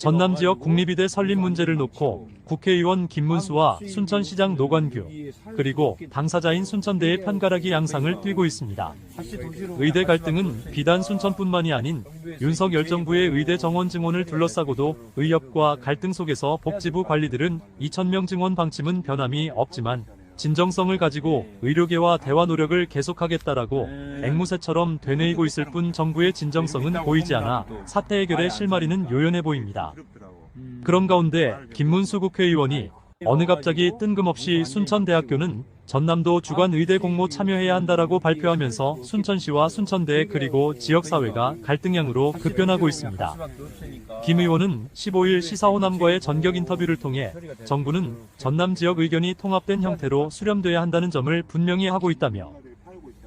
전남 지역 국립의대 설립 문제를 놓고 국회의원 김문수와 순천시장 노관규, 그리고 당사자인 순천대의 편가르기 양상을 띠고 있습니다. 의대 갈등은 비단 순천뿐만이 아닌 윤석열 정부의 의대 정원 증원을 둘러싸고도 의협과 갈등 속에서 복지부 관리들은 2,000명 증원 방침은 변함이 없지만 진정성을 가지고 의료계와 대화 노력을 계속하겠다라고 앵무새처럼 되뇌이고 있을 뿐 정부의 진정성은 보이지 않아 사태 해결의 실마리는 요연해 보입니다. 그런 가운데 김문수 국회의원이 어느 갑자기 뜬금없이 순천대학교는 전남도 주관 의대 공모 참여해야 한다라고 발표하면서 순천시와 순천대 그리고 지역사회가 갈등양으로 급변하고 있습니다. 김 의원은 15일 시사호남과의 전격 인터뷰를 통해 정부는 전남 지역 의견이 통합된 형태로 수렴돼야 한다는 점을 분명히 하고 있다며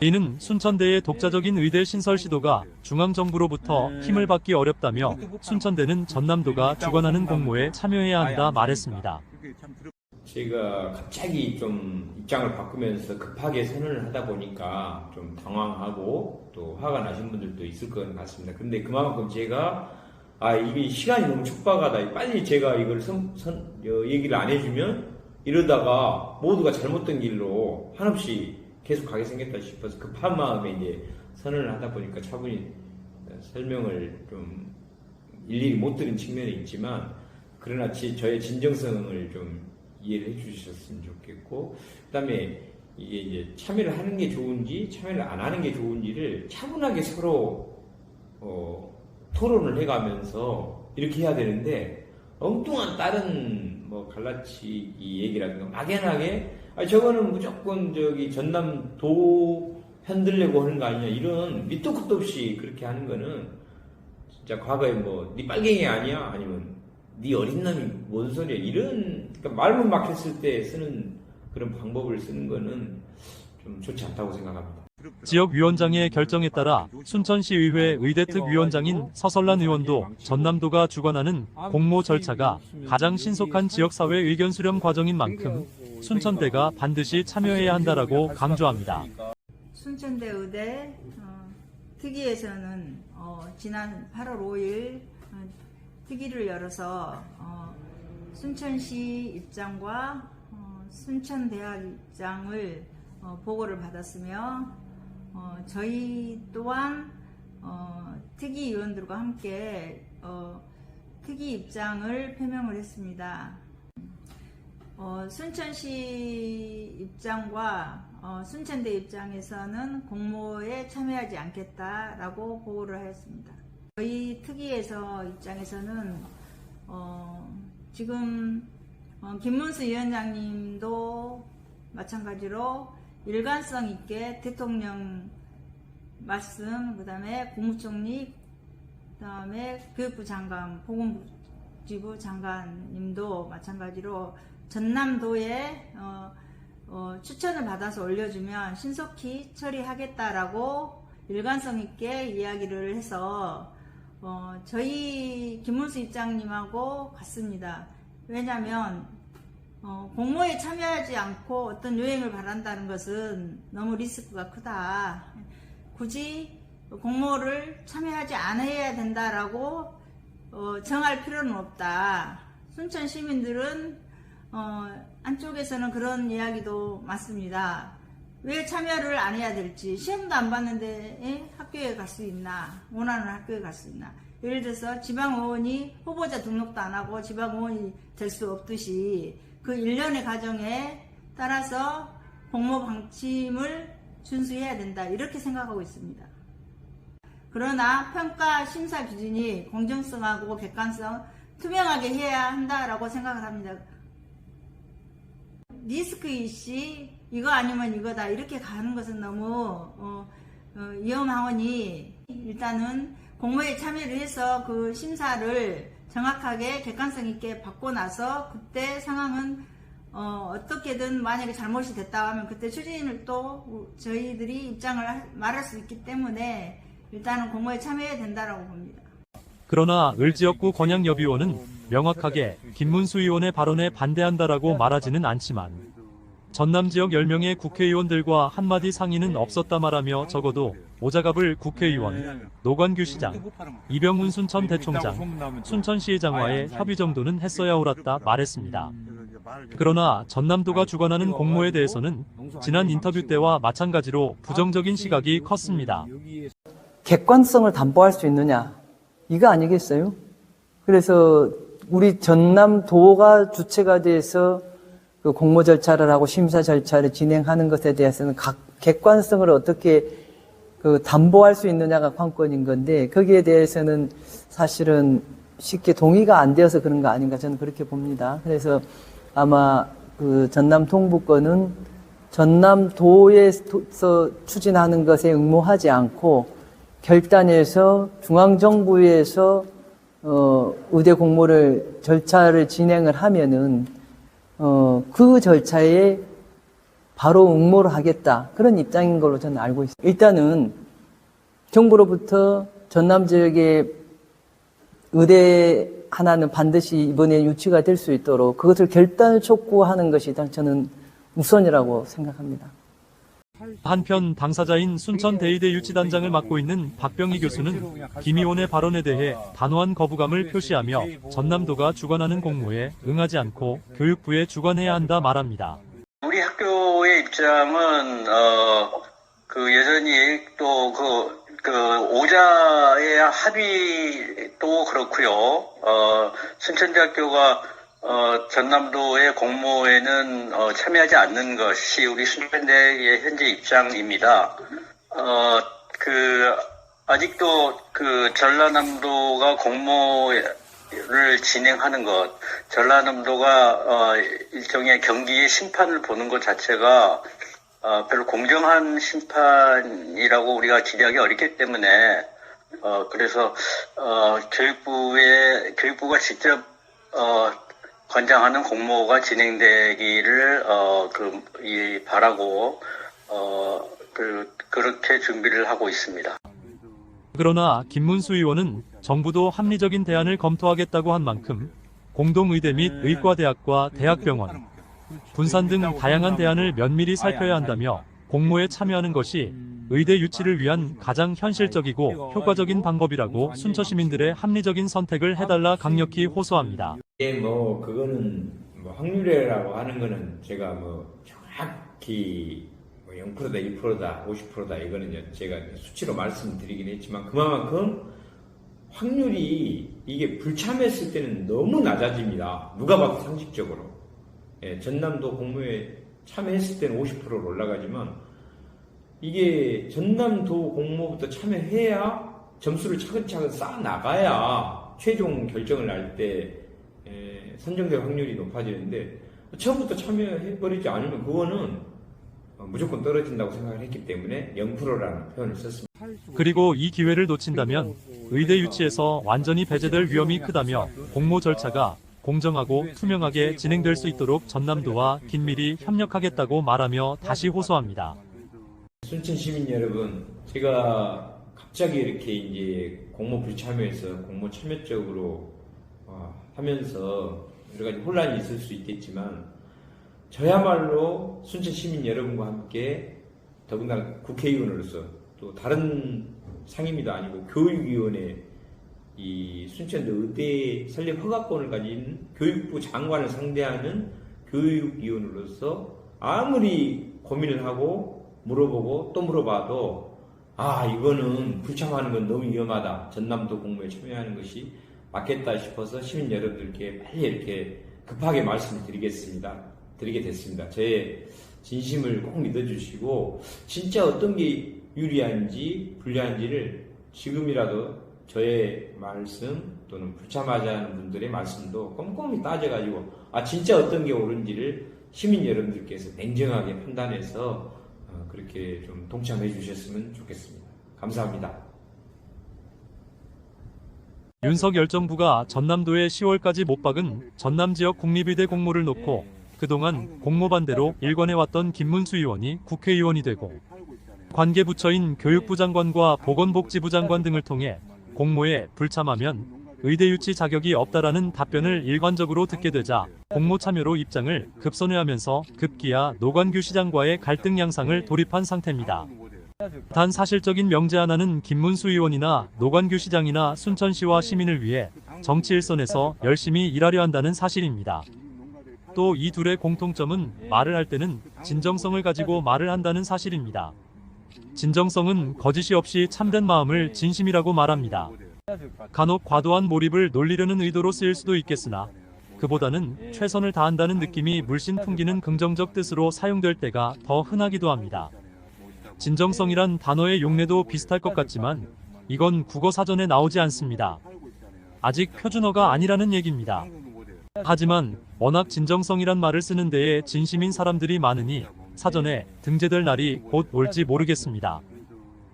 이는 순천대의 독자적인 의대 신설 시도가 중앙정부로부터 힘을 받기 어렵다며 순천대는 전남도가 주관하는 공모에 참여해야 한다 말했습니다. 제가 갑자기 좀 입장을 바꾸면서 급하게 선언을 하다 보니까 좀 당황하고 또 화가 나신 분들도 있을 것 같습니다. 근데 그만큼 제가 이게 시간이 너무 촉박하다. 빨리 제가 이걸 얘기를 안 해주면 이러다가 모두가 잘못된 길로 한없이 계속 가게 생겼다 싶어서 급한 마음에 이제 선언을 하다 보니까 차분히 설명을 좀 일일이 못 들은 측면이 있지만 그러나 저의 진정성을 좀 이해를 해주셨으면 좋겠고, 그 다음에 이게 이제 참여를 하는 게 좋은지 참여를 안 하는 게 좋은지를 차분하게 서로 토론을 해가면서 이렇게 해야 되는데 엉뚱한 다른 뭐 갈라치기 얘기라든가 막연하게 저거는 무조건 전남도 편들려고 하는 거 아니냐 이런 밑도 끝도 없이 그렇게 하는 거는 진짜 과거에 네 빨갱이 아니야 아니면 네 어린 놈이 뭔 소리야 이런 그러니까 말문 막혔을 때 쓰는 그런 방법을 쓰는 거는 좀 좋지 않다고 생각합니다. 지역위원장의 결정에 따라 순천시의회 의대특위원장인 서설란 의원도 전남도가 주관하는 공모 절차가 가장 신속한 지역사회 의견 수렴 과정인 만큼 순천대가 반드시 참여해야 한다라고 강조합니다. 순천대 의대 특위에서는 지난 8월 5일 특위를 열어서 순천시 입장과 순천대학 입장을 보고를 받았으며 저희 또한 특위위원들과 함께 특위 입장을 표명을 했습니다. 순천시 입장과 순천대 입장에서는 공모에 참여하지 않겠다라고 보고를 하였습니다. 저희 특위에서 입장에서는 지금 김문수 위원장님도 마찬가지로 일관성 있게 대통령 말씀, 그 다음에 국무총리, 그 다음에 교육부 장관, 보건복지부 장관님도 마찬가지로 전남도에 추천을 받아서 올려주면 신속히 처리하겠다라고 일관성 있게 이야기를 해서 저희 김문수 입장님하고 같습니다. 왜냐하면 공모에 참여하지 않고 어떤 요행을 바란다는 것은 너무 리스크가 크다. 굳이 공모를 참여하지 않아야 된다라고 정할 필요는 없다. 순천 시민들은 안쪽에서는 그런 이야기도 많습니다. 왜 참여를 안 해야 될지, 시험도 안 봤는데 학교에 갈 수 있나, 원하는 학교에 갈 수 있나. 예를 들어서 지방의원이 후보자 등록도 안 하고 지방의원이 될 수 없듯이 그 일련의 과정에 따라서 공모 방침을 준수해야 된다, 이렇게 생각하고 있습니다. 그러나 평가 심사 기준이 공정성하고 객관성, 투명하게 해야 한다라고 생각을 합니다. 리스크이시 이거 아니면 이거다 이렇게 가는 것은 너무 위험하오니 일단은 공모에 참여를 해서 그 심사를 정확하게 객관성 있게 받고 나서 그때 상황은 어떻게든 만약에 잘못이 됐다 하면 그때 추진을 또 저희들이 입장을 말할 수 있기 때문에 일단은 공모에 참여해야 된다라고 봅니다. 그러나 을지역구 권양여비원은 명확하게 김문수 의원의 발언에 반대한다라고 말하지는 않지만 전남 지역 10명의 국회의원들과 한마디 상의는 없었다 말하며 적어도 오자갑을 국회의원, 노관규 시장, 이병훈 순천대총장, 순천시의장과의 협의 정도는 했어야 옳았다 말했습니다. 그러나 전남도가 주관하는 공모에 대해서는 지난 인터뷰 때와 마찬가지로 부정적인 시각이 컸습니다. 객관성을 담보할 수 있느냐, 이거 아니겠어요? 그래서 우리 전남도가 주체가 돼서 그 공모 절차를 하고 심사 절차를 진행하는 것에 대해서는 각 객관성을 어떻게 그 담보할 수 있느냐가 관건인 건데, 거기에 대해서는 사실은 쉽게 동의가 안 되어서 그런 거 아닌가, 저는 그렇게 봅니다. 그래서 아마 그 전남 동부권은 전남도에서 추진하는 것에 응모하지 않고 결단해서 중앙정부에서 의대 공모를 절차를 진행을 하면은 그 절차에 바로 응모를 하겠다, 그런 입장인 걸로 저는 알고 있습니다. 일단은 정부로부터 전남 지역에 의대 하나는 반드시 이번에 유치가 될 수 있도록 그것을 결단을 촉구하는 것이 저는 우선이라고 생각합니다. 한편 당사자인 순천대의대 유치단장을 맡고 있는 박병희 교수는 김 의원의 발언에 대해 단호한 거부감을 표시하며 전남도가 주관하는 공모에 응하지 않고 교육부에 주관해야 한다 말합니다. 우리 학교의 입장은 여전히 또 오자의 합의도 그렇고요. 순천대학교가 전남도의 공모에는 참여하지 않는 것이 우리 순천대의 현재 입장입니다. 아직도 전라남도가 공모를 진행하는 것, 전라남도가 일종의 경기의 심판을 보는 것 자체가 별로 공정한 심판이라고 우리가 기대하기 어렵기 때문에 그래서 교육부가 직접 권장하는 공모가 진행되기를 바라고 그렇게 준비를 하고 있습니다. 그러나 김문수 의원은 정부도 합리적인 대안을 검토하겠다고 한 만큼 공동의대 및 의과대학과 대학병원, 분산 등 다양한 대안을 면밀히 살펴야 한다며 공모에 참여하는 것이 의대 유치를 위한 가장 현실적이고 효과적인 방법이라고 순천 시민들의 합리적인 선택을 해달라 강력히 호소합니다. 그거는 확률이라고 하는 거는 제가 정확히 0%다, 1%다, 50%다 이거는 제가 수치로 말씀드리긴 했지만 그만큼 확률이 이게 불참했을 때는 너무 낮아집니다. 누가 봐도 상식적으로. 전남도 공모에 참여했을 때는 50%로 올라가지만 이게 전남도 공모부터 참여해야 점수를 차근차근 쌓아 나가야 최종 결정을 할 때 선정될 확률이 높아지는데 처음부터 참여해버리지 않으면 그거는 무조건 떨어진다고 생각을 했기 때문에 0%라는 표현을 썼습니다. 그리고 이 기회를 놓친다면 의대 유치에서 완전히 배제될 위험이 크다며 공모 절차가 공정하고 투명하게 진행될 수 있도록 전남도와 긴밀히 협력하겠다고 말하며 다시 호소합니다. 순천 시민 여러분, 제가 갑자기 이렇게 이제 공모 불참여해서 공모 참여적으로 하면서 여러 가지 혼란이 있을 수 있겠지만 저야말로 순천 시민 여러분과 함께 더군다나 국회의원으로서 또 다른 상임위도 아니고 교육위원회 이 순천대 의대 설립 허가권을 가진 교육부 장관을 상대하는 교육위원으로서 아무리 고민을 하고 물어보고 또 물어봐도 이거는 불참하는 건 너무 위험하다. 전남도 공모에 참여하는 것이 맞겠다 싶어서 시민 여러분들께 빨리 이렇게 급하게 말씀을 드리게 됐습니다. 제 진심을 꼭 믿어주시고 진짜 어떤 게 유리한지 불리한지를 지금이라도 저의 말씀 또는 불참하지 않은 분들의 말씀도 꼼꼼히 따져가지고 진짜 어떤 게 옳은지를 시민 여러분들께서 냉정하게 판단해서 그렇게 좀 동참해 주셨으면 좋겠습니다. 감사합니다. 윤석열 정부가 전남도에 10월까지 못 박은 전남 지역 국립의대 공모를 놓고 그동안 공모 반대로 일관해왔던 김문수 의원이 국회의원이 되고 관계부처인 교육부 장관과 보건복지부 장관 등을 통해 공모에 불참하면 의대 유치 자격이 없다라는 답변을 일관적으로 듣게 되자 공모 참여로 입장을 급선회하면서 급기야 노관규 시장과의 갈등 양상을 돌입한 상태입니다. 단 사실적인 명제 하나는 김문수 의원이나 노관규 시장이나 순천시와 시민을 위해 정치 일선에서 열심히 일하려 한다는 사실입니다. 또 이 둘의 공통점은 말을 할 때는 진정성을 가지고 말을 한다는 사실입니다. 진정성은 거짓이 없이 참된 마음을 진심이라고 말합니다. 간혹 과도한 몰입을 놀리려는 의도로 쓰일 수도 있겠으나 그보다는 최선을 다한다는 느낌이 물씬 풍기는 긍정적 뜻으로 사용될 때가 더 흔하기도 합니다. 진정성이란 단어의 용례도 비슷할 것 같지만 이건 국어 사전에 나오지 않습니다. 아직 표준어가 아니라는 얘기입니다. 하지만 워낙 진정성이란 말을 쓰는 데에 진심인 사람들이 많으니 사전에 등재될 날이 곧 올지 모르겠습니다.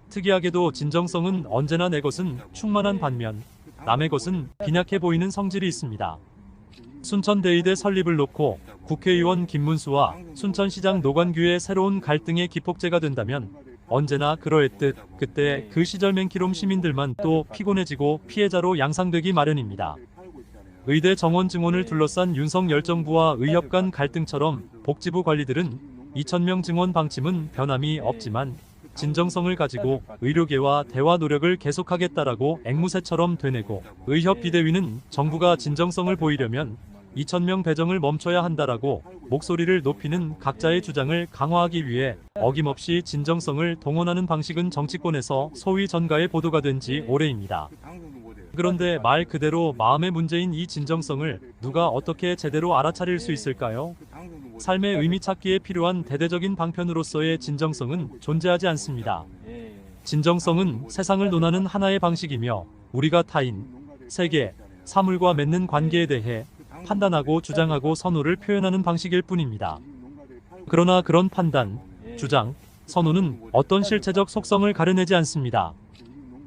특이하게도 진정성은 언제나 내 것은 충만한 반면 남의 것은 빈약해 보이는 성질이 있습니다. 순천대의대 설립을 놓고 국회의원 김문수와 순천시장 노관규의 새로운 갈등의 기폭제가 된다면 언제나 그러했듯 그때 그 시절 맨키롬 시민들만 또 피곤해지고 피해자로 양상되기 마련입니다. 의대 정원 증원을 둘러싼 윤석열 정부와 의협 간 갈등처럼 복지부 관리들은 2,000명 증원 방침은 변함이 없지만 진정성을 가지고 의료계와 대화 노력을 계속하겠다라고 앵무새처럼 되뇌고 의협 비대위는 정부가 진정성을 보이려면 2,000명 배정을 멈춰야 한다라고 목소리를 높이는 각자의 주장을 강화하기 위해 어김없이 진정성을 동원하는 방식은 정치권에서 소위 전가의 보도가 된 지 오래입니다. 그런데 말 그대로 마음의 문제인 이 진정성을 누가 어떻게 제대로 알아차릴 수 있을까요? 삶의 의미 찾기에 필요한 대대적인 방편으로서의 진정성은 존재하지 않습니다. 진정성은 세상을 논하는 하나의 방식이며 우리가 타인, 세계, 사물과 맺는 관계에 대해 판단하고 주장하고 선호를 표현하는 방식일 뿐입니다. 그러나 그런 판단, 주장, 선호는 어떤 실체적 속성을 가려내지 않습니다.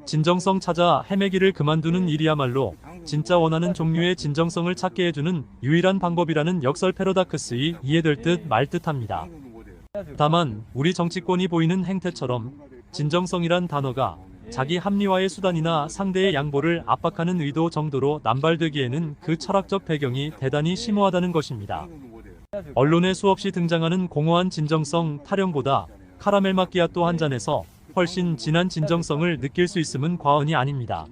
진정성 찾아 헤매기를 그만두는 일이야말로 진짜 원하는 종류의 진정성을 찾게 해주는 유일한 방법이라는 역설 패러닥스이 이해될 듯 말 듯합니다. 다만 우리 정치권이 보이는 행태처럼 진정성이란 단어가 자기 합리화의 수단이나 상대의 양보를 압박하는 의도 정도로 남발되기에는 그 철학적 배경이 대단히 심오하다는 것입니다. 언론에 수없이 등장하는 공허한 진정성 타령보다 카라멜 마끼아또 한 잔에서 훨씬 진한 진정성을 느낄 수 있음은 과언이 아닙니다.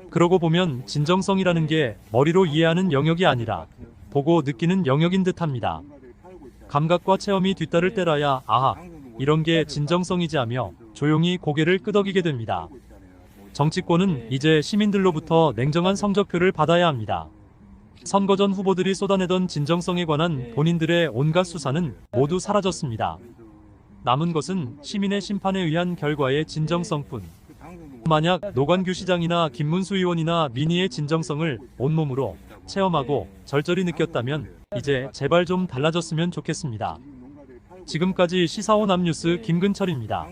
그러고 보면 진정성이라는 게 머리로 이해하는 영역이 아니라 보고 느끼는 영역인 듯합니다. 감각과 체험이 뒤따를 때라야 아하, 이런 게 진정성이지 하며 조용히 고개를 끄덕이게 됩니다. 정치권은 이제 시민들로부터 냉정한 성적표를 받아야 합니다. 선거 전 후보들이 쏟아내던 진정성에 관한 본인들의 온갖 수사는 모두 사라졌습니다. 남은 것은 시민의 심판에 의한 결과의 진정성뿐. 만약 노관규 시장이나 김문수 의원이나 민의의 진정성을 온몸으로 체험하고 절절히 느꼈다면 이제 제발 좀 달라졌으면 좋겠습니다. 지금까지 시사온 앞뉴스 김근철입니다.